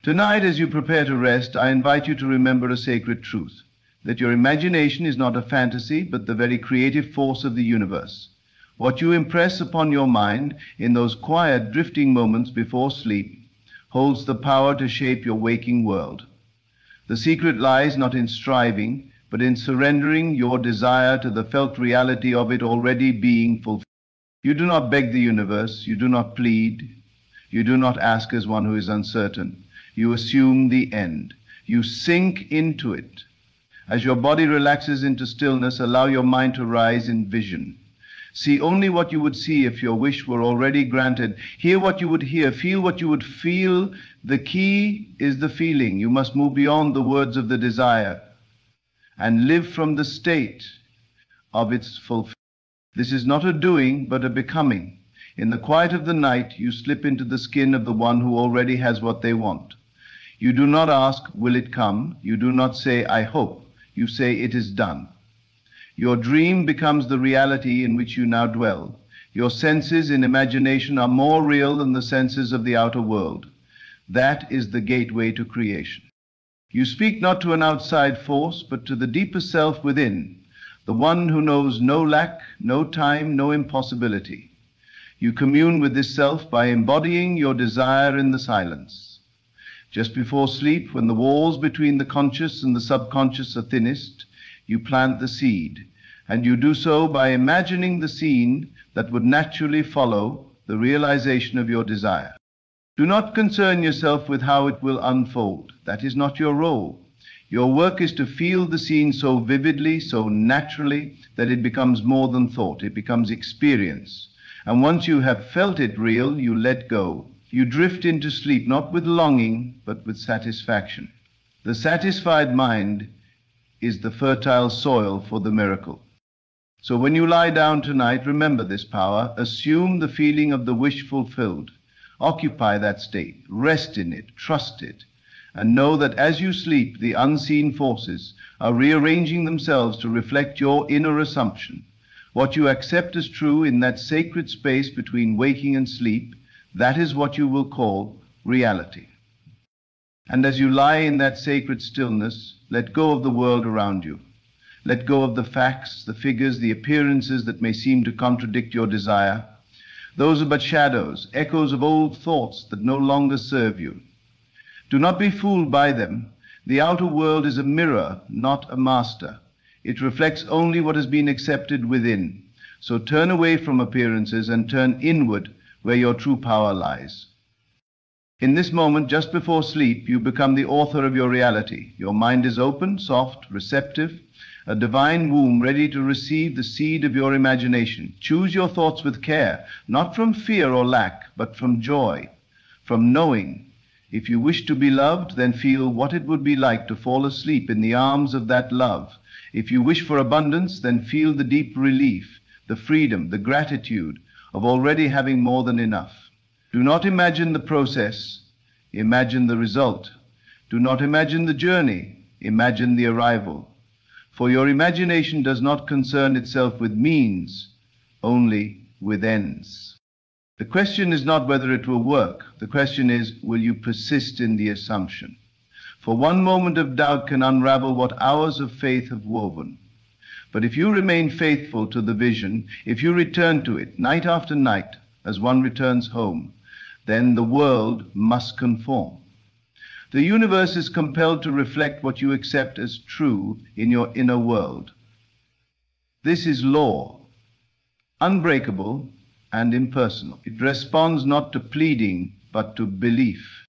Tonight, as you prepare to rest, I invite you to remember a sacred truth, that your imagination is not a fantasy, but the very creative force of the universe. What you impress upon your mind in those quiet, drifting moments before sleep holds the power to shape your waking world. The secret lies not in striving, but in surrendering your desire to the felt reality of it already being fulfilled. You do not beg the universe, you do not plead, you do not ask as one who is uncertain. You assume the end. You sink into it. As your body relaxes into stillness, allow your mind to rise in vision. See only what you would see if your wish were already granted. Hear what you would hear. Feel what you would feel. The key is the feeling. You must move beyond the words of the desire and live from the state of its fulfillment. This is not a doing, but a becoming. In the quiet of the night, you slip into the skin of the one who already has what they want. You do not ask, will it come? You do not say, I hope. You say, it is done. Your dream becomes the reality in which you now dwell. Your senses in imagination are more real than the senses of the outer world. That is the gateway to creation. You speak not to an outside force, but to the deeper self within, the one who knows no lack, no time, no impossibility. You commune with this self by embodying your desire in the silence. Just before sleep, when the walls between the conscious and the subconscious are thinnest, you plant the seed, and you do so by imagining the scene that would naturally follow the realization of your desire. Do not concern yourself with how it will unfold. That is not your role. Your work is to feel the scene so vividly, so naturally, that it becomes more than thought. It becomes experience. And once you have felt it real, you let go. You drift into sleep not with longing, but with satisfaction. The satisfied mind is the fertile soil for the miracle. So when you lie down tonight, remember this power. Assume the feeling of the wish fulfilled. Occupy that state. Rest in it. Trust it. And know that as you sleep, the unseen forces are rearranging themselves to reflect your inner assumption. What you accept as true in that sacred space between waking and sleep, that is what you will call reality. And as you lie in that sacred stillness, let go of the world around you. Let go of the facts, the figures, the appearances that may seem to contradict your desire. Those are but shadows, echoes of old thoughts that no longer serve you. Do not be fooled by them. The outer world is a mirror, not a master. It reflects only what has been accepted within. So turn away from appearances and turn inward where your true power lies. In this moment, just before sleep, you become the author of your reality. Your mind is open, soft, receptive, a divine womb ready to receive the seed of your imagination. Choose your thoughts with care, not from fear or lack, but from joy, from knowing. If you wish to be loved, then feel what it would be like to fall asleep in the arms of that love. If you wish for abundance, then feel the deep relief, the freedom, the gratitude of already having more than enough. Do not imagine the process, imagine the result. Do not imagine the journey, imagine the arrival. For your imagination does not concern itself with means, only with ends. The question is not whether it will work. The question is, will you persist in the assumption? For one moment of doubt can unravel what hours of faith have woven. But if you remain faithful to the vision, if you return to it night after night as one returns home, then the world must conform. The universe is compelled to reflect what you accept as true in your inner world. This is law, unbreakable and impersonal. It responds not to pleading, but to belief.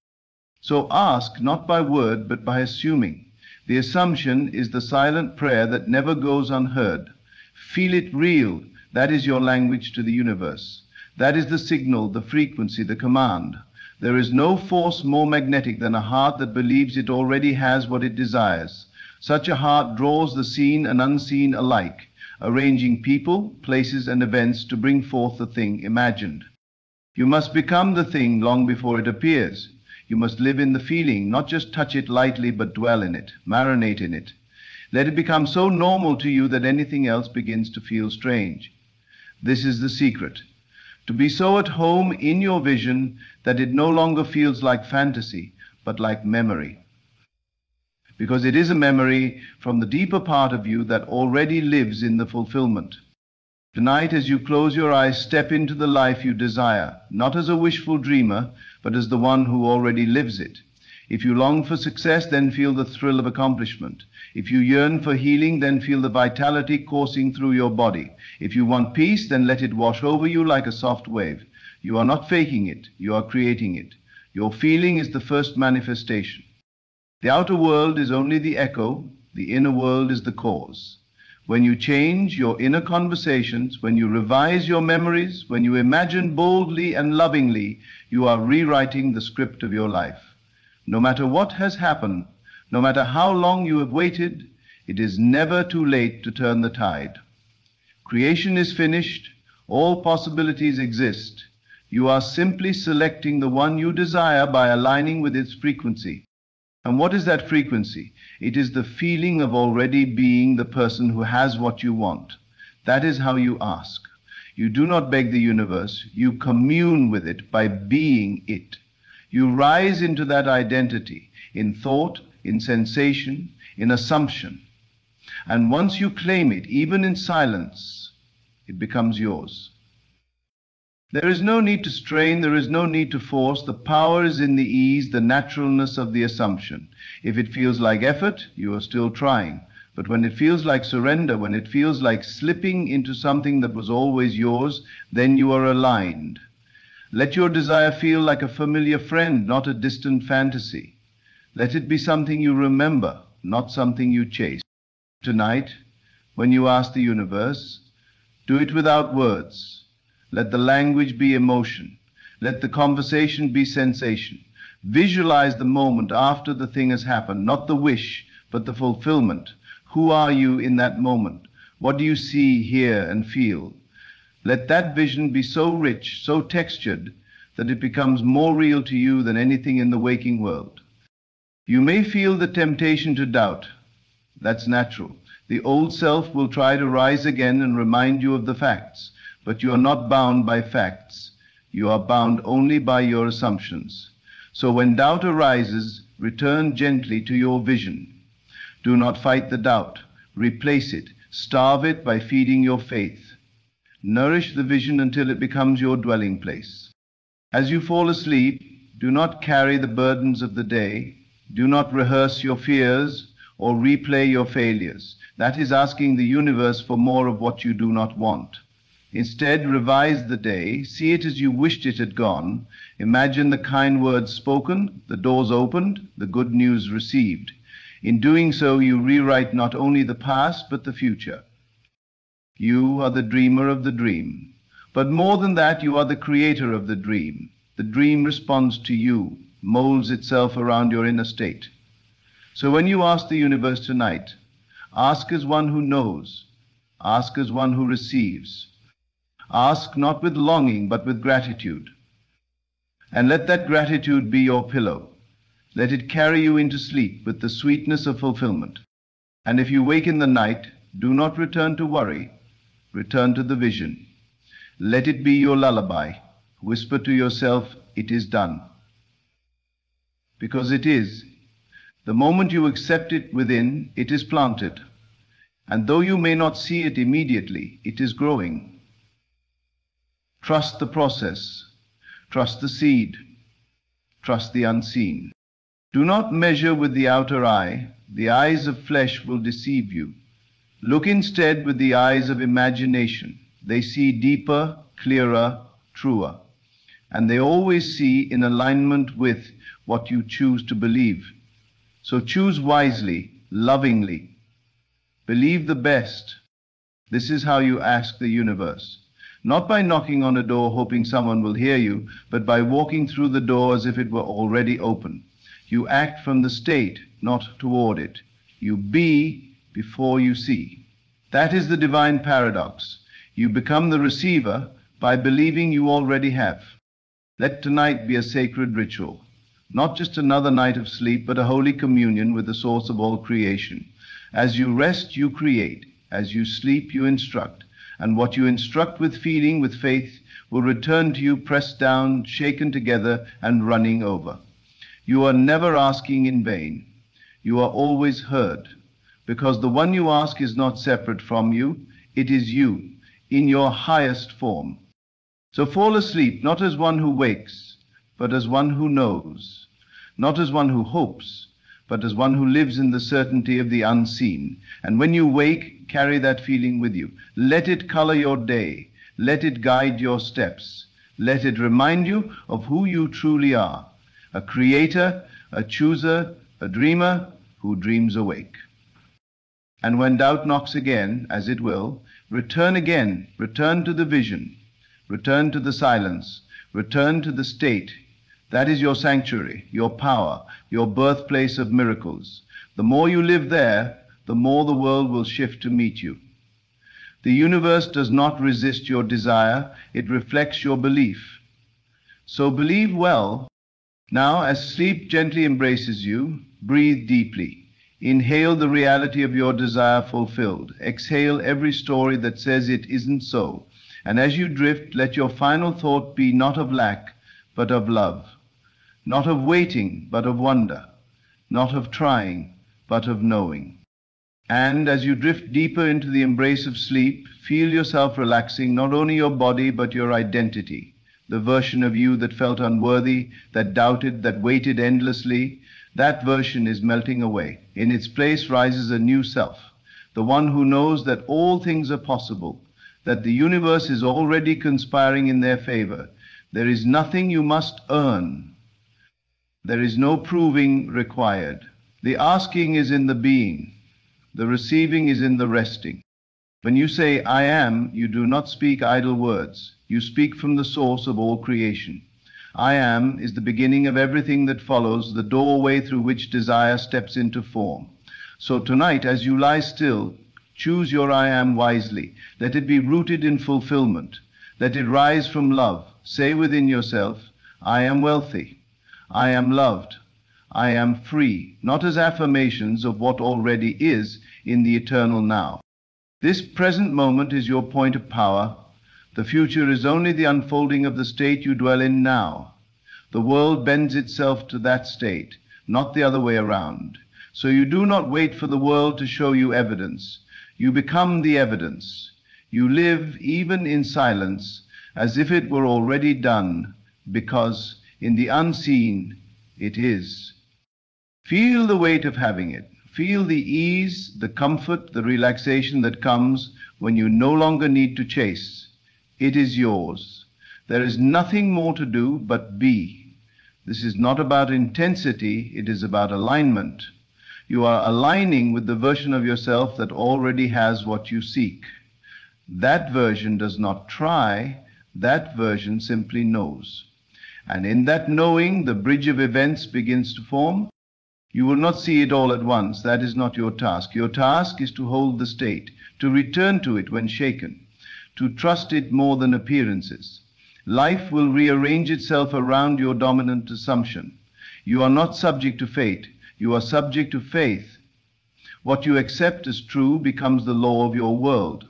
So ask not by word, but by assuming. The assumption is the silent prayer that never goes unheard. Feel it real. That is your language to the universe. That is the signal, the frequency, the command. There is no force more magnetic than a heart that believes it already has what it desires. Such a heart draws the seen and unseen alike, arranging people, places, and events to bring forth the thing imagined. You must become the thing long before it appears. You must live in the feeling, not just touch it lightly, but dwell in it, marinate in it. Let it become so normal to you that anything else begins to feel strange. This is the secret. To be so at home in your vision that it no longer feels like fantasy, but like memory. Because it is a memory from the deeper part of you that already lives in the fulfillment. Tonight, as you close your eyes, step into the life you desire, not as a wishful dreamer, but as the one who already lives it. If you long for success, then feel the thrill of accomplishment. If you yearn for healing, then feel the vitality coursing through your body. If you want peace, then let it wash over you like a soft wave. You are not faking it, you are creating it. Your feeling is the first manifestation. The outer world is only the echo, the inner world is the cause. When you change your inner conversations, when you revise your memories, when you imagine boldly and lovingly, you are rewriting the script of your life. No matter what has happened, no matter how long you have waited, it is never too late to turn the tide. Creation is finished, all possibilities exist. You are simply selecting the one you desire by aligning with its frequency. And what is that frequency? It is the feeling of already being the person who has what you want. That is how you ask. You do not beg the universe, you commune with it by being it. You rise into that identity in thought, in sensation, in assumption. And once you claim it, even in silence, it becomes yours. There is no need to strain, there is no need to force. The power is in the ease, the naturalness of the assumption. If it feels like effort, you are still trying. But when it feels like surrender, when it feels like slipping into something that was always yours, then you are aligned. Let your desire feel like a familiar friend, not a distant fantasy. Let it be something you remember, not something you chase. Tonight, when you ask the universe, do it without words. Let the language be emotion. Let the conversation be sensation. Visualize the moment after the thing has happened, not the wish, but the fulfillment. Who are you in that moment? What do you see, hear, and feel? Let that vision be so rich, so textured, that it becomes more real to you than anything in the waking world. You may feel the temptation to doubt. That's natural. The old self will try to rise again and remind you of the facts. But you are not bound by facts. You are bound only by your assumptions. So when doubt arises, return gently to your vision. Do not fight the doubt. Replace it. Starve it by feeding your faith. Nourish the vision until it becomes your dwelling place. As you fall asleep, do not carry the burdens of the day. Do not rehearse your fears or replay your failures. That is asking the universe for more of what you do not want. Instead, revise the day, see it as you wished it had gone, imagine the kind words spoken, the doors opened, the good news received. In doing so, you rewrite not only the past, but the future. You are the dreamer of the dream. But more than that, you are the creator of the dream. The dream responds to you, molds itself around your inner state. So when you ask the universe tonight, ask as one who knows, ask as one who receives. Ask not with longing, but with gratitude. And let that gratitude be your pillow. Let it carry you into sleep with the sweetness of fulfillment. And if you wake in the night, do not return to worry. Return to the vision. Let it be your lullaby. Whisper to yourself, it is done. Because it is. The moment you accept it within, it is planted. And though you may not see it immediately, it is growing. Trust the process. Trust the seed. Trust the unseen. Do not measure with the outer eye. The eyes of flesh will deceive you. Look instead with the eyes of imagination. They see deeper, clearer, truer. And they always see in alignment with what you choose to believe. So choose wisely, lovingly. Believe the best. This is how you ask the universe. Not by knocking on a door hoping someone will hear you, but by walking through the door as if it were already open. You act from the state, not toward it. You be before you see. That is the divine paradox. You become the receiver by believing you already have. Let tonight be a sacred ritual, not just another night of sleep, but a holy communion with the source of all creation. As you rest, you create. As you sleep, you instruct. And what you instruct with feeling, with faith, will return to you pressed down, shaken together, and running over. You are never asking in vain. You are always heard, because the one you ask is not separate from you. It is you, in your highest form. So fall asleep, not as one who wakes, but as one who knows, not as one who hopes, but as one who lives in the certainty of the unseen. And when you wake, carry that feeling with you. Let it color your day. Let it guide your steps. Let it remind you of who you truly are, a creator, a chooser, a dreamer who dreams awake. And when doubt knocks again, as it will, return again, return to the vision, return to the silence, return to the state. That is your sanctuary, your power, your birthplace of miracles. The more you live there, the more the world will shift to meet you. The universe does not resist your desire, it reflects your belief. So believe well. Now, as sleep gently embraces you, breathe deeply. Inhale the reality of your desire fulfilled. Exhale every story that says it isn't so. And as you drift, let your final thought be not of lack, but of love. Not of waiting, but of wonder. Not of trying, but of knowing. And as you drift deeper into the embrace of sleep, feel yourself relaxing not only your body, but your identity. The version of you that felt unworthy, that doubted, that waited endlessly, that version is melting away. In its place rises a new self, the one who knows that all things are possible, that the universe is already conspiring in their favor. There is nothing you must earn. There is no proving required. The asking is in the being. The receiving is in the resting. When you say, I am, you do not speak idle words. You speak from the source of all creation. I am is the beginning of everything that follows, the doorway through which desire steps into form. So tonight, as you lie still, choose your I am wisely. Let it be rooted in fulfillment. Let it rise from love. Say within yourself, I am wealthy. I am loved. I am free, not as affirmations of what already is in the eternal now. This present moment is your point of power. The future is only the unfolding of the state you dwell in now. The world bends itself to that state, not the other way around. So you do not wait for the world to show you evidence. You become the evidence. You live even in silence as if it were already done, because in the unseen it is. Feel the weight of having it. Feel the ease, the comfort, the relaxation that comes when you no longer need to chase. It is yours. There is nothing more to do but be. This is not about intensity, it is about alignment. You are aligning with the version of yourself that already has what you seek. That version does not try, that version simply knows. And in that knowing, the bridge of events begins to form. You will not see it all at once. That is not your task. Your task is to hold the state, to return to it when shaken, to trust it more than appearances. Life will rearrange itself around your dominant assumption. You are not subject to fate. You are subject to faith. What you accept as true becomes the law of your world.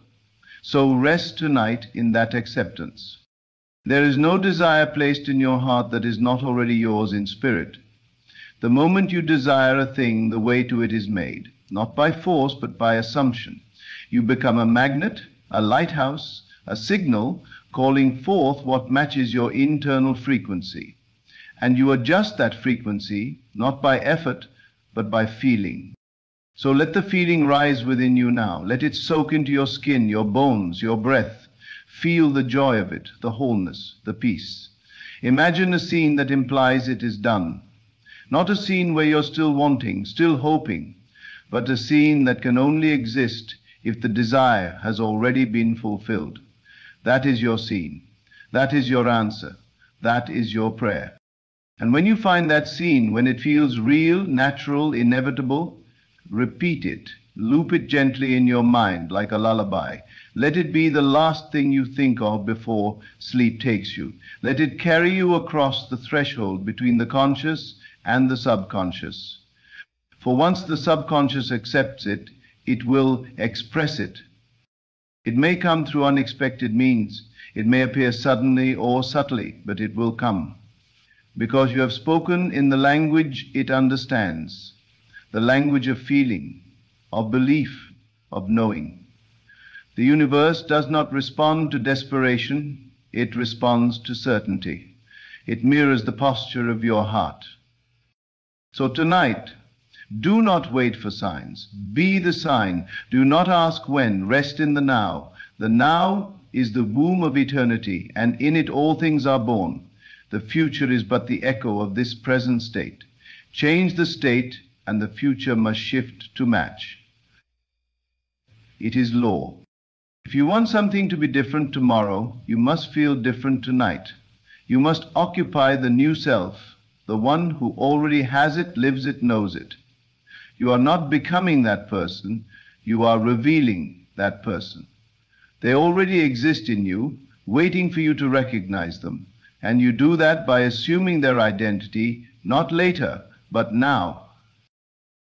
So rest tonight in that acceptance. There is no desire placed in your heart that is not already yours in spirit. The moment you desire a thing, the way to it is made, not by force, but by assumption. You become a magnet, a lighthouse, a signal calling forth what matches your internal frequency. And you adjust that frequency, not by effort, but by feeling. So let the feeling rise within you now. Let it soak into your skin, your bones, your breath. Feel the joy of it, the wholeness, the peace. Imagine a scene that implies it is done. Not a scene where you're still wanting, still hoping, but a scene that can only exist if the desire has already been fulfilled. That is your scene. That is your answer. That is your prayer. And when you find that scene, when it feels real, natural, inevitable, repeat it. Loop it gently in your mind like a lullaby. Let it be the last thing you think of before sleep takes you. Let it carry you across the threshold between the conscious and the subconscious. For once the subconscious accepts it, it will express it. It may come through unexpected means. It may appear suddenly or subtly, but it will come. because you have spoken in the language it understands, the language of feeling, of belief, of knowing. The universe does not respond to desperation, it responds to certainty. It mirrors the posture of your heart. So tonight, do not wait for signs. Be the sign. Do not ask when. Rest in the now. The now is the womb of eternity, and in it all things are born. The future is but the echo of this present state. Change the state, and the future must shift to match. It is law. If you want something to be different tomorrow, you must feel different tonight. You must occupy the new self, the one who already has it, lives it, knows it. You are not becoming that person, you are revealing that person. They already exist in you, waiting for you to recognize them, and you do that by assuming their identity, not later, but now.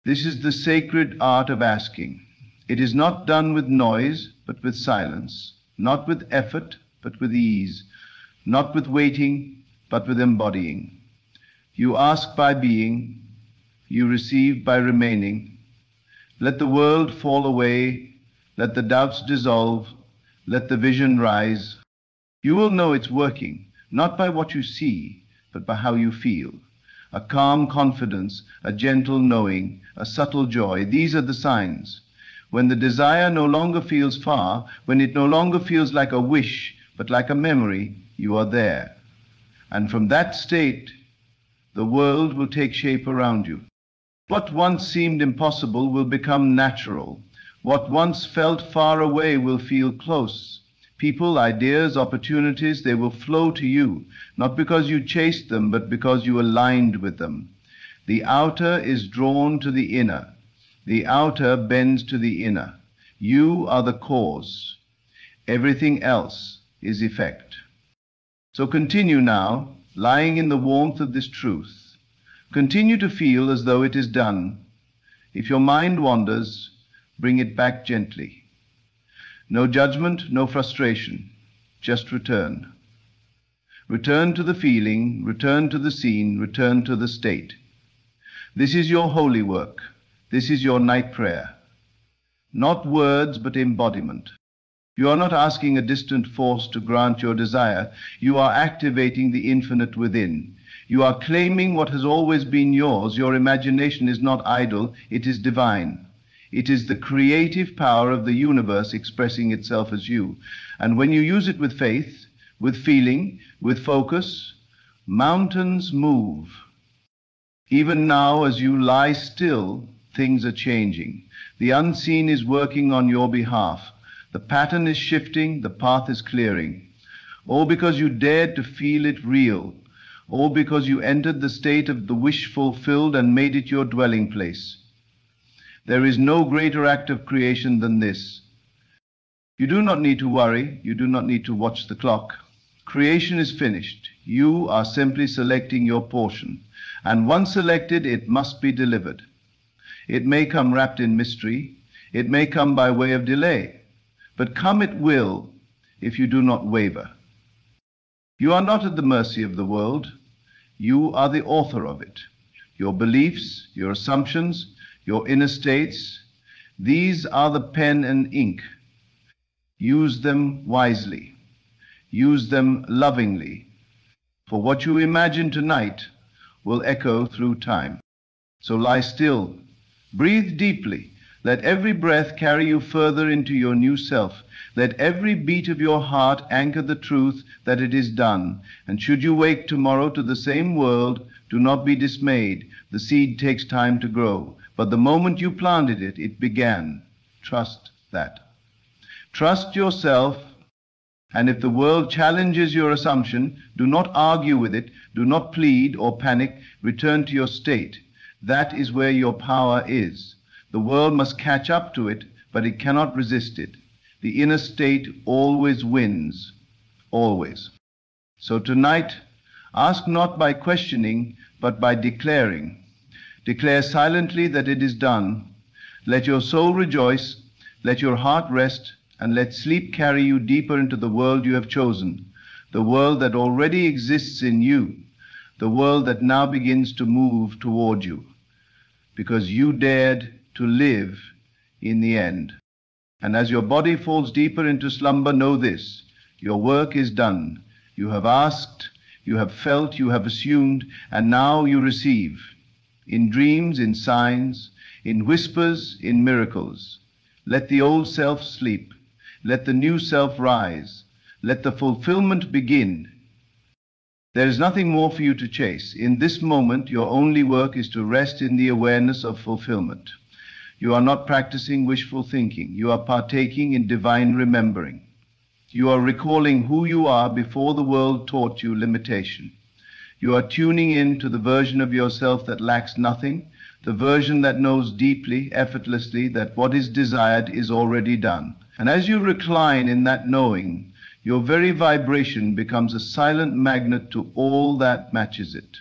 This is the sacred art of asking. It is not done with noise, but with silence, not with effort, but with ease, not with waiting, but with embodying. You ask by being, you receive by remaining. Let the world fall away, let the doubts dissolve, let the vision rise. You will know it's working, not by what you see, but by how you feel. A calm confidence, a gentle knowing, a subtle joy, these are the signs. When the desire no longer feels far, when it no longer feels like a wish, but like a memory, you are there. And from that state, the world will take shape around you. What once seemed impossible will become natural. What once felt far away will feel close. People, ideas, opportunities, they will flow to you, not because you chased them, but because you aligned with them. The outer is drawn to the inner. The outer bends to the inner. You are the cause. Everything else is effect. So continue now, lying in the warmth of this truth. Continue to feel as though it is done. If your mind wanders, bring it back gently. No judgment, no frustration, just return. Return to the feeling, return to the scene, return to the state. This is your holy work. This is your night prayer. Not words, but embodiment. You are not asking a distant force to grant your desire. You are activating the infinite within. You are claiming what has always been yours. Your imagination is not idle, it is divine. It is the creative power of the universe expressing itself as you. And when you use it with faith, with feeling, with focus, mountains move. Even now, as you lie still, things are changing. The unseen is working on your behalf. The pattern is shifting, the path is clearing. All because you dared to feel it real. All because you entered the state of the wish fulfilled and made it your dwelling place. There is no greater act of creation than this. You do not need to worry. You do not need to watch the clock. Creation is finished. You are simply selecting your portion. And once selected, it must be delivered. It may come wrapped in mystery. It may come by way of delay. But come it will if you do not waver. You are not at the mercy of the world. You are the author of it. Your beliefs, your assumptions, your inner states, these are the pen and ink. Use them wisely. Use them lovingly. For what you imagine tonight will echo through time. So lie still. Breathe deeply. Let every breath carry you further into your new self. Let every beat of your heart anchor the truth that it is done. And should you wake tomorrow to the same world, do not be dismayed. The seed takes time to grow. But the moment you planted it, it began. Trust that. Trust yourself, and if the world challenges your assumption, do not argue with it, do not plead or panic, return to your state. That is where your power is. The world must catch up to it, but it cannot resist it. The inner state always wins, always. So tonight, ask not by questioning, but by declaring. Declare silently that it is done. Let your soul rejoice, let your heart rest, and let sleep carry you deeper into the world you have chosen, the world that already exists in you, the world that now begins to move toward you, because you dared to live in the end. And as your body falls deeper into slumber, know this: your work is done. You have asked, you have felt, you have assumed, and now you receive. In dreams, in signs, in whispers, in miracles. Let the old self sleep. Let the new self rise. Let the fulfillment begin. There is nothing more for you to chase. In this moment, your only work is to rest in the awareness of fulfillment. You are not practicing wishful thinking. You are partaking in divine remembering. You are recalling who you are before the world taught you limitation. You are tuning in to the version of yourself that lacks nothing, the version that knows deeply, effortlessly, that what is desired is already done. And as you recline in that knowing, your very vibration becomes a silent magnet to all that matches it.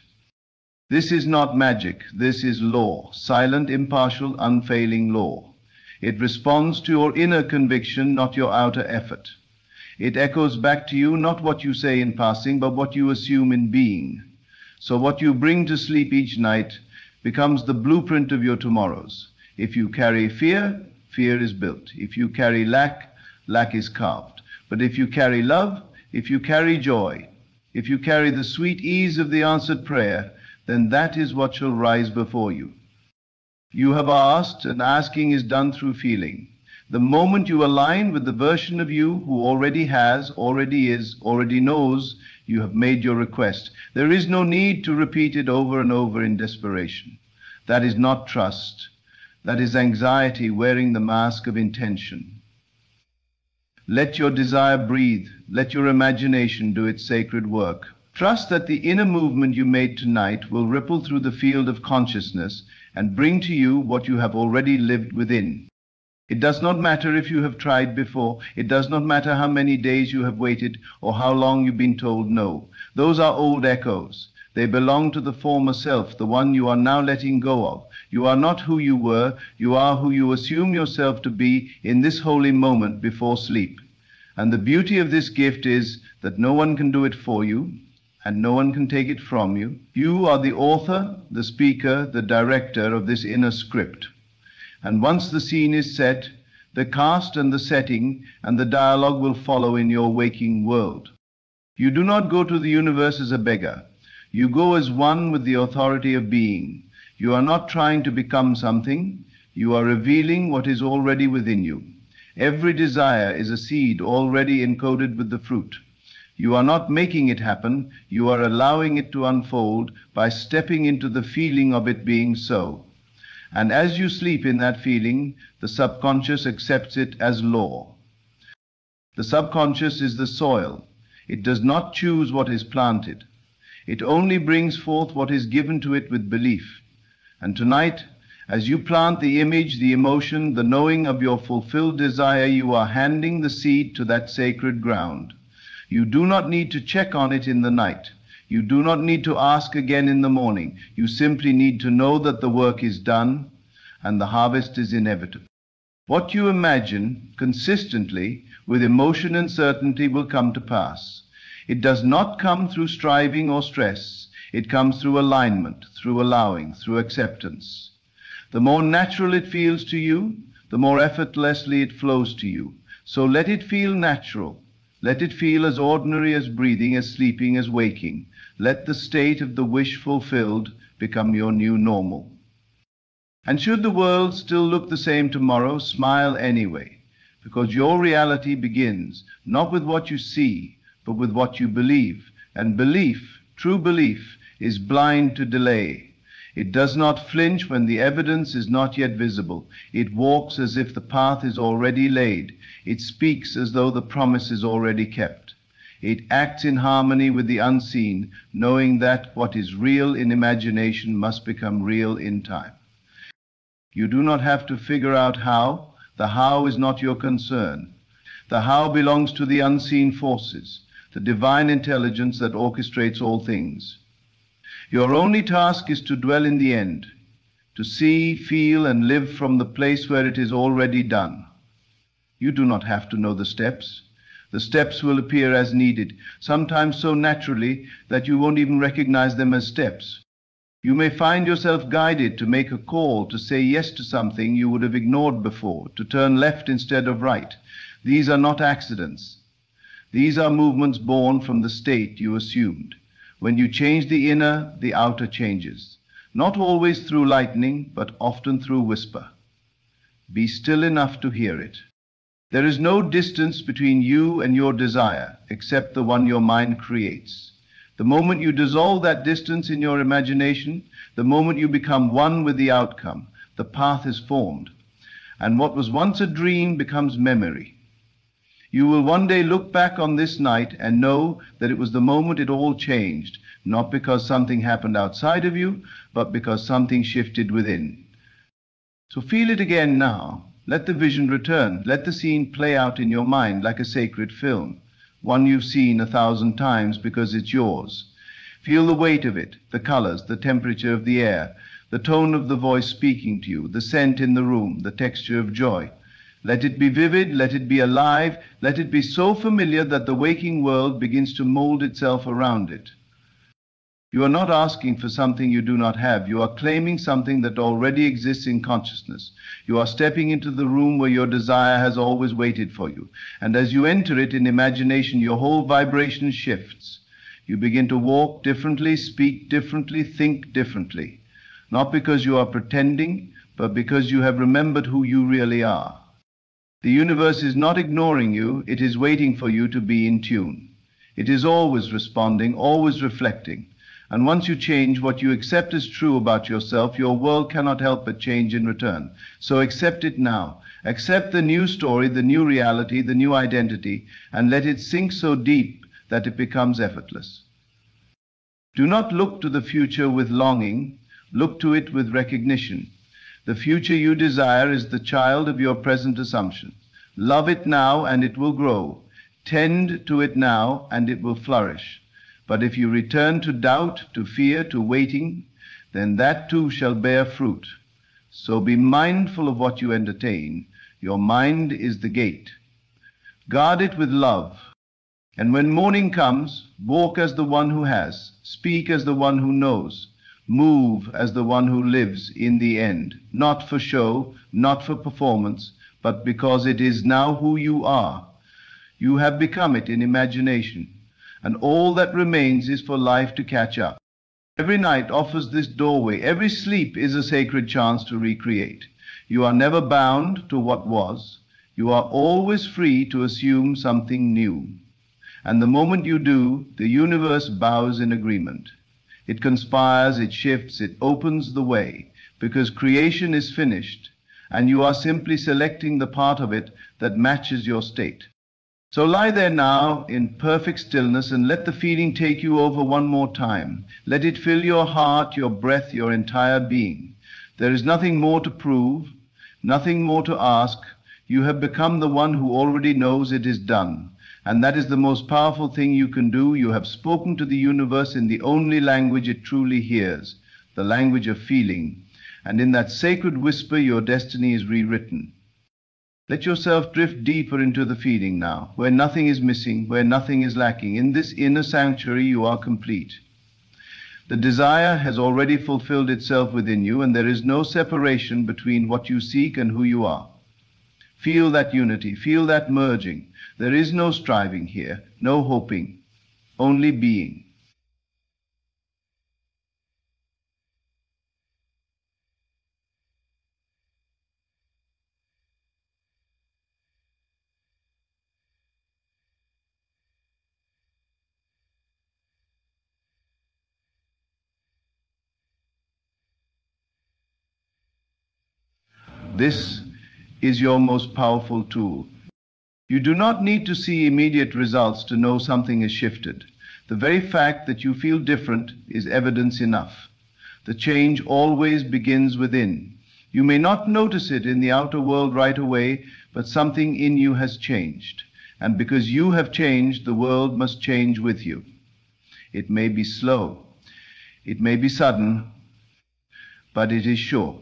This is not magic, this is law, silent, impartial, unfailing law. It responds to your inner conviction, not your outer effort. It echoes back to you not what you say in passing, but what you assume in being. So what you bring to sleep each night becomes the blueprint of your tomorrows. If you carry fear, fear is built. If you carry lack, lack is carved. But if you carry love, if you carry joy, if you carry the sweet ease of the answered prayer, then that is what shall rise before you. You have asked, and asking is done through feeling. The moment you align with the version of you who already has, already is, already knows, you have made your request. There is no need to repeat it over and over in desperation. That is not trust. That is anxiety wearing the mask of intention. Let your desire breathe. Let your imagination do its sacred work. Trust that the inner movement you made tonight will ripple through the field of consciousness and bring to you what you have already lived within. It does not matter if you have tried before. It does not matter how many days you have waited or how long you've been told no. Those are old echoes. They belong to the former self, the one you are now letting go of. You are not who you were. You are who you assume yourself to be in this holy moment before sleep. And the beauty of this gift is that no one can do it for you, and no one can take it from you. You are the author, the speaker, the director of this inner script. And once the scene is set, the cast and the setting and the dialogue will follow in your waking world. You do not go to the universe as a beggar. You go as one with the authority of being. You are not trying to become something. You are revealing what is already within you. Every desire is a seed already encoded with the fruit. You are not making it happen. You are allowing it to unfold by stepping into the feeling of it being so. And as you sleep in that feeling, the subconscious accepts it as law. The subconscious is the soil. It does not choose what is planted. It only brings forth what is given to it with belief. And tonight, as you plant the image, the emotion, the knowing of your fulfilled desire, you are handing the seed to that sacred ground. You do not need to check on it in the night. You do not need to ask again in the morning. You simply need to know that the work is done and the harvest is inevitable. What you imagine consistently with emotion and certainty will come to pass. It does not come through striving or stress. It comes through alignment, through allowing, through acceptance. The more natural it feels to you, the more effortlessly it flows to you. So let it feel natural. Let it feel as ordinary as breathing, as sleeping, as waking. Let the state of the wish fulfilled become your new normal. And should the world still look the same tomorrow, smile anyway, because your reality begins not with what you see, but with what you believe. And belief, true belief, is blind to delay. It does not flinch when the evidence is not yet visible. It walks as if the path is already laid. It speaks as though the promise is already kept. It acts in harmony with the unseen, knowing that what is real in imagination must become real in time. You do not have to figure out how. The how is not your concern. The how belongs to the unseen forces, the divine intelligence that orchestrates all things. Your only task is to dwell in the end, to see, feel, and live from the place where it is already done. You do not have to know the steps. The steps will appear as needed, sometimes so naturally that you won't even recognize them as steps. You may find yourself guided to make a call, to say yes to something you would have ignored before, to turn left instead of right. These are not accidents. These are movements born from the state you assumed. When you change the inner, the outer changes. Not always through lightning, but often through whisper. Be still enough to hear it. There is no distance between you and your desire, except the one your mind creates. The moment you dissolve that distance in your imagination, the moment you become one with the outcome, the path is formed. And what was once a dream becomes memory. You will one day look back on this night and know that it was the moment it all changed, not because something happened outside of you, but because something shifted within. So feel it again now. Let the vision return. Let the scene play out in your mind like a sacred film, one you've seen 1,000 times because it's yours. Feel the weight of it, the colors, the temperature of the air, the tone of the voice speaking to you, the scent in the room, the texture of joy. Let it be vivid, let it be alive, let it be so familiar that the waking world begins to mold itself around it. You are not asking for something you do not have. You are claiming something that already exists in consciousness. You are stepping into the room where your desire has always waited for you. And as you enter it in imagination, your whole vibration shifts. You begin to walk differently, speak differently, think differently. Not because you are pretending, but because you have remembered who you really are. The universe is not ignoring you. It is waiting for you to be in tune. It is always responding, always reflecting. And once you change what you accept as true about yourself, your world cannot help but change in return. So accept it now. Accept the new story, the new reality, the new identity, and let it sink so deep that it becomes effortless. Do not look to the future with longing. Look to it with recognition. The future you desire is the child of your present assumption. Love it now and it will grow. Tend to it now and it will flourish. But if you return to doubt, to fear, to waiting, then that too shall bear fruit. So be mindful of what you entertain. Your mind is the gate. Guard it with love. And when morning comes, walk as the one who has, speak as the one who knows, move as the one who lives in the end, not for show, not for performance, but because it is now who you are. You have become it in imagination. And all that remains is for life to catch up. Every night offers this doorway. Every sleep is a sacred chance to recreate. You are never bound to what was. You are always free to assume something new. And the moment you do, the universe bows in agreement. It conspires, it shifts, it opens the way, because creation is finished, and you are simply selecting the part of it that matches your state. So lie there now in perfect stillness and let the feeling take you over one more time. Let it fill your heart, your breath, your entire being. There is nothing more to prove, nothing more to ask. You have become the one who already knows it is done. And that is the most powerful thing you can do. You have spoken to the universe in the only language it truly hears, the language of feeling. And in that sacred whisper, your destiny is rewritten. Let yourself drift deeper into the feeling now, where nothing is missing, where nothing is lacking. In this inner sanctuary, you are complete. The desire has already fulfilled itself within you, and there is no separation between what you seek and who you are. Feel that unity, feel that merging. There is no striving here, no hoping, only being. This is your most powerful tool. You do not need to see immediate results to know something has shifted. The very fact that you feel different is evidence enough. The change always begins within. You may not notice it in the outer world right away, but something in you has changed. And because you have changed, the world must change with you. It may be slow, it may be sudden, but it is sure.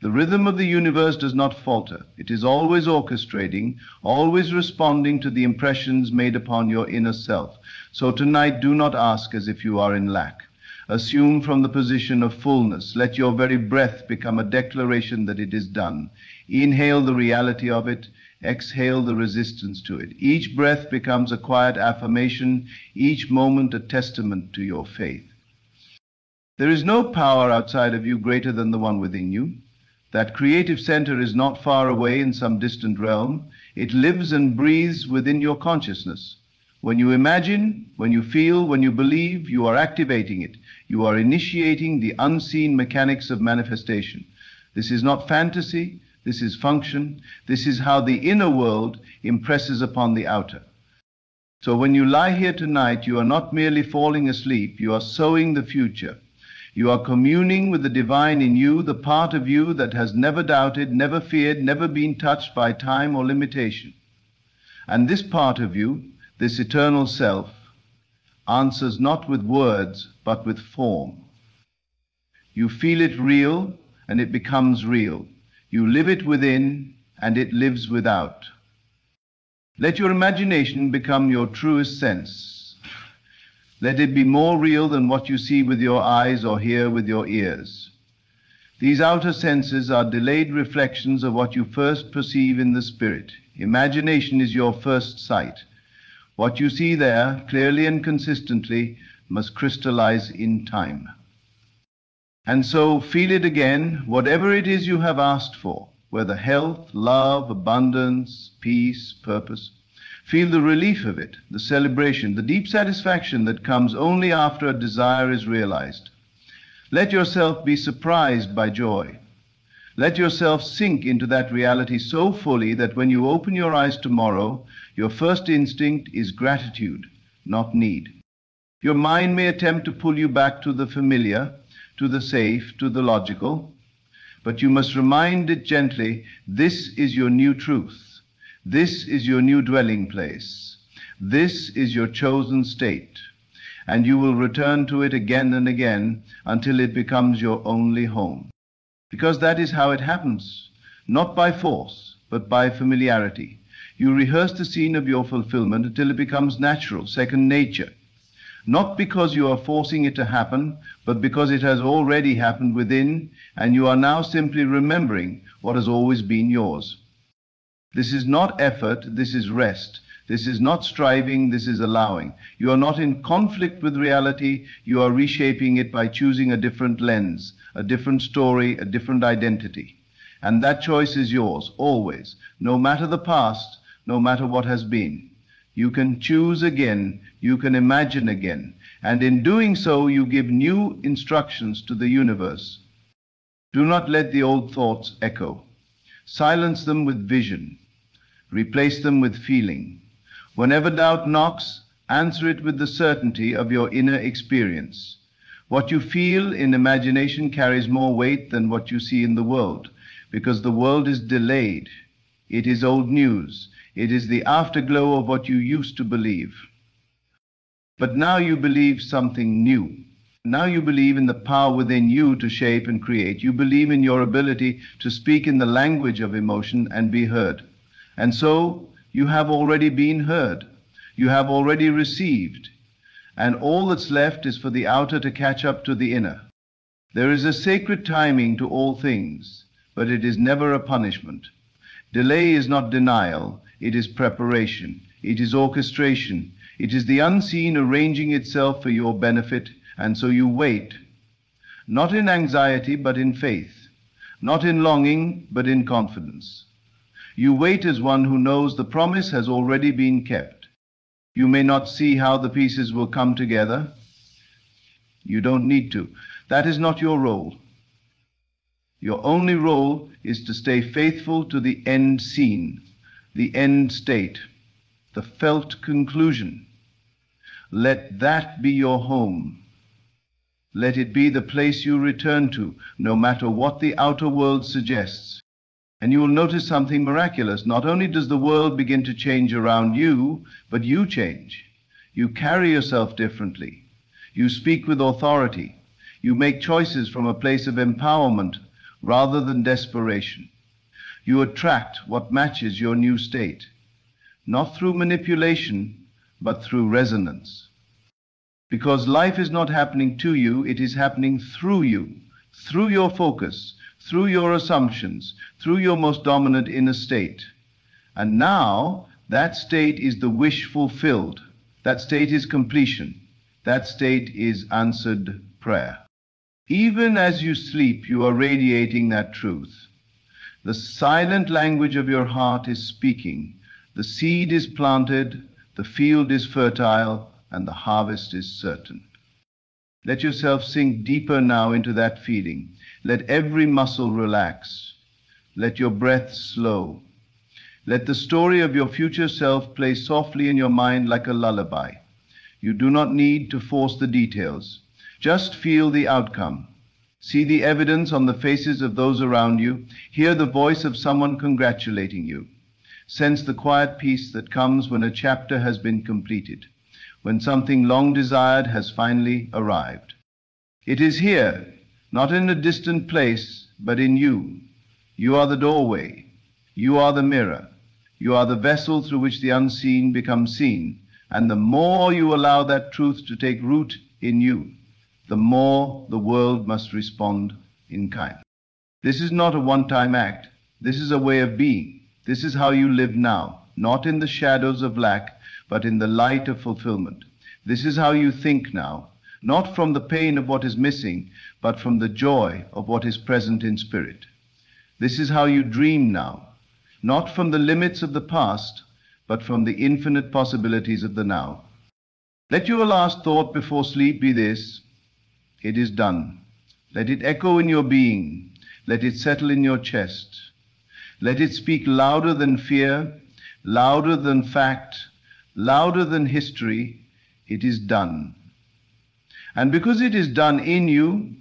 The rhythm of the universe does not falter. It is always orchestrating, always responding to the impressions made upon your inner self. So tonight, do not ask as if you are in lack. Assume from the position of fullness. Let your very breath become a declaration that it is done. Inhale the reality of it. Exhale the resistance to it. Each breath becomes a quiet affirmation, each moment a testament to your faith. There is no power outside of you greater than the one within you. That creative center is not far away in some distant realm. It lives and breathes within your consciousness. When you imagine, when you feel, when you believe, you are activating it. You are initiating the unseen mechanics of manifestation. This is not fantasy. This is function. This is how the inner world impresses upon the outer. So when you lie here tonight, you are not merely falling asleep. You are sowing the future. You are communing with the divine in you, the part of you that has never doubted, never feared, never been touched by time or limitation. And this part of you, this eternal self, answers not with words, but with form. You feel it real, and it becomes real. You live it within, and it lives without. Let your imagination become your truest sense. Let it be more real than what you see with your eyes or hear with your ears. These outer senses are delayed reflections of what you first perceive in the spirit. Imagination is your first sight. What you see there, clearly and consistently, must crystallize in time. And so feel it again, whatever it is you have asked for, whether health, love, abundance, peace, purpose. Feel the relief of it, the celebration, the deep satisfaction that comes only after a desire is realized. Let yourself be surprised by joy. Let yourself sink into that reality so fully that when you open your eyes tomorrow, your first instinct is gratitude, not need. Your mind may attempt to pull you back to the familiar, to the safe, to the logical, but you must remind it gently, this is your new truth. This is your new dwelling place. This is your chosen state. And you will return to it again and again until it becomes your only home. Because that is how it happens, not by force, but by familiarity. You rehearse the scene of your fulfillment until it becomes natural, second nature. Not because you are forcing it to happen, but because it has already happened within, and you are now simply remembering what has always been yours. This is not effort, this is rest. This is not striving, this is allowing. You are not in conflict with reality, you are reshaping it by choosing a different lens, a different story, a different identity. And that choice is yours, always, no matter the past, no matter what has been. You can choose again, you can imagine again, and in doing so you give new instructions to the universe. Do not let the old thoughts echo. Silence them with vision. Replace them with feeling. Whenever doubt knocks, answer it with the certainty of your inner experience. What you feel in imagination carries more weight than what you see in the world, because the world is delayed. It is old news. It is the afterglow of what you used to believe. But now you believe something new. Now you believe in the power within you to shape and create. You believe in your ability to speak in the language of emotion and be heard. And so you have already been heard. You have already received. And all that's left is for the outer to catch up to the inner. There is a sacred timing to all things, but it is never a punishment. Delay is not denial. It is preparation. It is orchestration. It is the unseen arranging itself for your benefit. And so you wait, not in anxiety, but in faith, not in longing, but in confidence. You wait as one who knows the promise has already been kept. You may not see how the pieces will come together. You don't need to. That is not your role. Your only role is to stay faithful to the end scene, the end state, the felt conclusion. Let that be your home. Let it be the place you return to, no matter what the outer world suggests. And you will notice something miraculous. Not only does the world begin to change around you, but you change. You carry yourself differently. You speak with authority. You make choices from a place of empowerment, rather than desperation. You attract what matches your new state, not through manipulation, but through resonance. Because life is not happening to you, it is happening through you, through your focus, through your assumptions, through your most dominant inner state. And now, that state is the wish fulfilled. That state is completion. That state is answered prayer. Even as you sleep, you are radiating that truth. The silent language of your heart is speaking. The seed is planted, the field is fertile, and the harvest is certain. Let yourself sink deeper now into that feeling. Let every muscle relax. Let your breath slow. Let the story of your future self play softly in your mind like a lullaby. You do not need to force the details. Just feel the outcome. See the evidence on the faces of those around you. Hear the voice of someone congratulating you. Sense the quiet peace that comes when a chapter has been completed, when something long desired has finally arrived. It is here, not in a distant place, but in you. You are the doorway. You are the mirror. You are the vessel through which the unseen becomes seen. And the more you allow that truth to take root in you, the more the world must respond in kind. This is not a one-time act. This is a way of being. This is how you live now, not in the shadows of lack, but in the light of fulfillment. This is how you think now, not from the pain of what is missing, but from the joy of what is present in spirit. This is how you dream now, not from the limits of the past, but from the infinite possibilities of the now. Let your last thought before sleep be this: it is done. Let it echo in your being. Let it settle in your chest. Let it speak louder than fear, louder than fact, louder than history. It is done. And because it is done in you,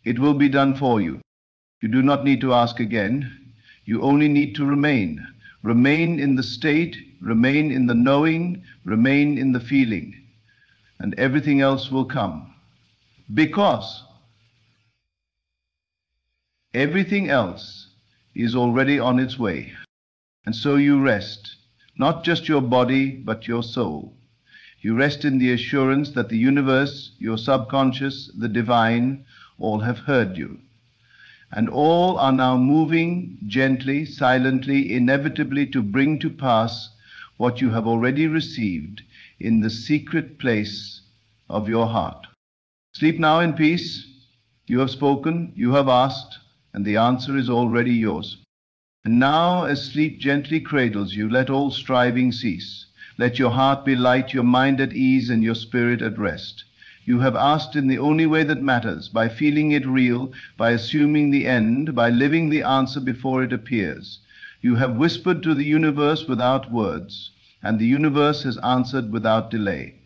it will be done for you. You do not need to ask again. You only need to remain. Remain in the state, remain in the knowing, remain in the feeling, and everything else will come. Because everything else is already on its way. And so you rest, not just your body, but your soul. You rest in the assurance that the universe, your subconscious, the divine, all have heard you. And all are now moving gently, silently, inevitably to bring to pass what you have already received in the secret place of your heart. Sleep now in peace. You have spoken, you have asked, and the answer is already yours. And now, as sleep gently cradles you, let all striving cease. Let your heart be light, your mind at ease, and your spirit at rest. You have asked in the only way that matters, by feeling it real, by assuming the end, by living the answer before it appears. You have whispered to the universe without words, and the universe has answered without delay.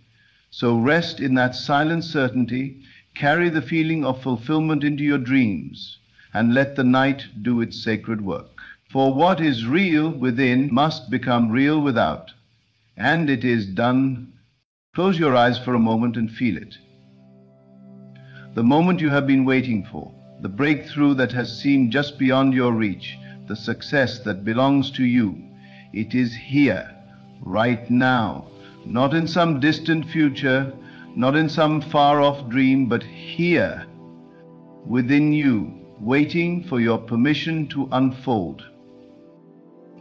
So rest in that silent certainty, carry the feeling of fulfillment into your dreams, and let the night do its sacred work. For what is real within must become real without, and it is done. Close your eyes for a moment and feel it. The moment you have been waiting for, the breakthrough that has seemed just beyond your reach, the success that belongs to you, it is here, right now, not in some distant future, not in some far-off dream, but here, within you, waiting for your permission to unfold.